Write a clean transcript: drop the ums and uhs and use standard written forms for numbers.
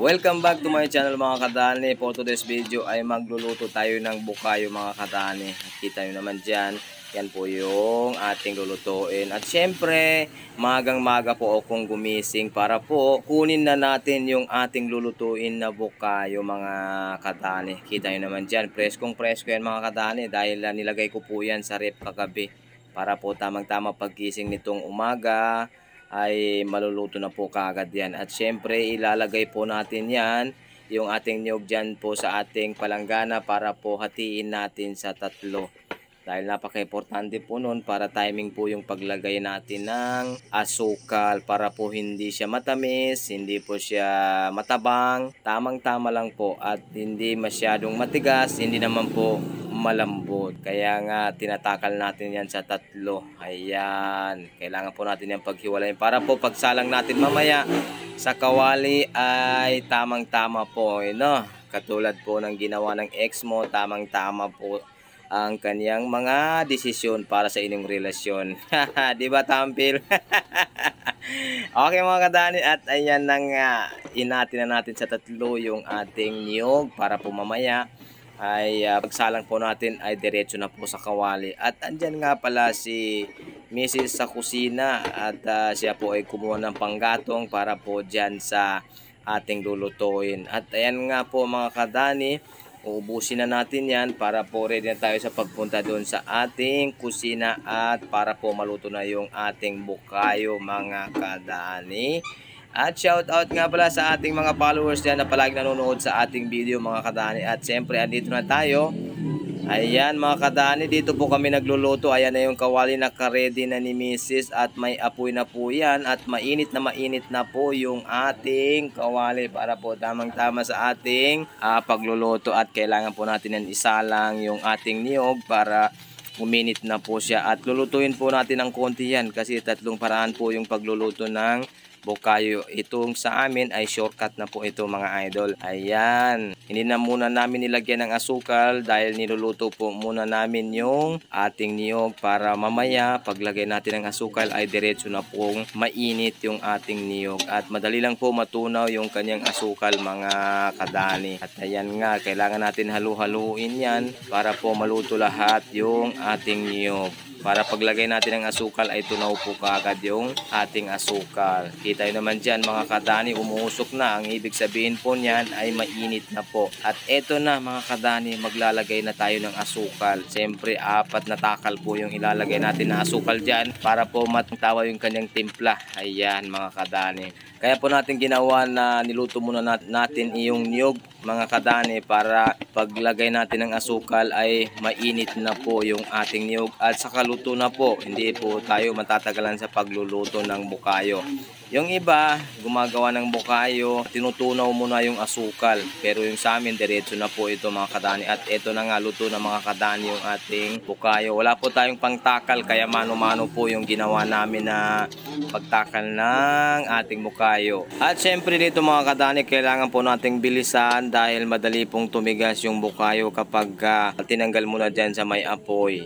Welcome back to my channel mga kadani. For today's video ay magluluto tayo ng bukayo mga kadani. Kita nyo naman dyan, yan po yung ating lulutuin. At syempre, magang-maga po akong gumising para po kunin na natin yung ating lulutuin na bukayo mga kadani. Kita nyo naman dyan, preskong presko yan mga kadani dahil nilagay ko po yan sa rep kagabi. Para po tamang-tama paggising nitong umaga ay maluluto na po kaagad yan. At syempre ilalagay po natin yan, yung ating niyog dyan po sa ating palanggana para po hatiin natin sa tatlo. Dahil napaka-importante po nun para timing po yung paglagay natin ng asukal para po hindi siya matamis, hindi po siya matabang, tamang-tama lang po at hindi masyadong matigas, hindi naman po malambot. Kaya nga tinatakal natin yan sa tatlo. Ayan, kailangan po natin yan paghiwalayin para po pagsalang natin mamaya sa kawali ay tamang-tama po, no? Katulad po ng ginawa ng ex mo, tamang-tama po ang kanyang mga desisyon para sa inyong relasyon. Di ba, Tampil? Okay mga kadani, at ayan na nga, inatin na natin sa tatlo yung ating niyog para po mamaya ay pagsalang po natin ay diretso na po sa kawali. At andyan nga pala si Mrs. sa kusina at siya po ay kumuha ng panggatong para po dyan sa ating lulutuin. At ayan nga po mga kadani, uubusin na natin yan para po ready na tayo sa pagpunta doon sa ating kusina at para po maluto na yung ating bukayo mga kadani. At shout out nga pala sa ating mga followers dyan na palagi nanonood sa ating video mga kadani. At siyempre andito na tayo. Ayan mga kadani, dito po kami nagluluto. Ayan na yung kawali na ka-ready na ni Mrs. At may apoy na po yan. At mainit na po yung ating kawali para po tamang-tama sa ating pagluluto. At kailangan po natin yan isalang yung ating niyog para uminit na po siya. At lulutuin po natin ng konti yan kasi tatlong paraan po yung pagluluto ng bukayo. Itong sa amin ay shortcut na po ito mga idol. Ayan, hindi na muna namin nilagyan ng asukal dahil niluluto po muna namin yung ating niyog para mamaya paglagay natin ng asukal ay diretso na pong mainit yung ating niyog at madali lang po matunaw yung kanyang asukal mga kadani. At ayan nga, kailangan natin halu-haluin yan para po maluto lahat yung ating niyog. Para paglagay natin ng asukal ay tunaw po kaagad yung ating asukal. Kita nyo naman dyan mga kadani, umuusok na. Ang ibig sabihin po niyan ay mainit na po. At eto na mga kadani, maglalagay na tayo ng asukal. Siyempre 4 na takal po yung ilalagay natin na asukal dyan para po matawa yung kanyang timpla. Ayan mga kadani. Kaya po natin ginawa na niluto muna natin iyong niyog mga kadani para paglagay natin ng asukal ay mainit na po yung ating niyog at saka luto na po. Hindi po tayo matatagalan sa pagluluto ng bukayo. Yung iba, gumagawa ng bukayo, tinutunaw muna yung asukal. Pero yung sa amin, diretso na po ito mga kadani. At ito na nga, luto na mga kadani yung ating bukayo. Wala po tayong pangtakal, kaya mano-mano po yung ginawa namin na pagtakal ng ating bukayo. At syempre dito mga kadani, kailangan po nating bilisan dahil madali pong tumigas yung bukayo kapag tinanggal mo na dyan sa may apoy.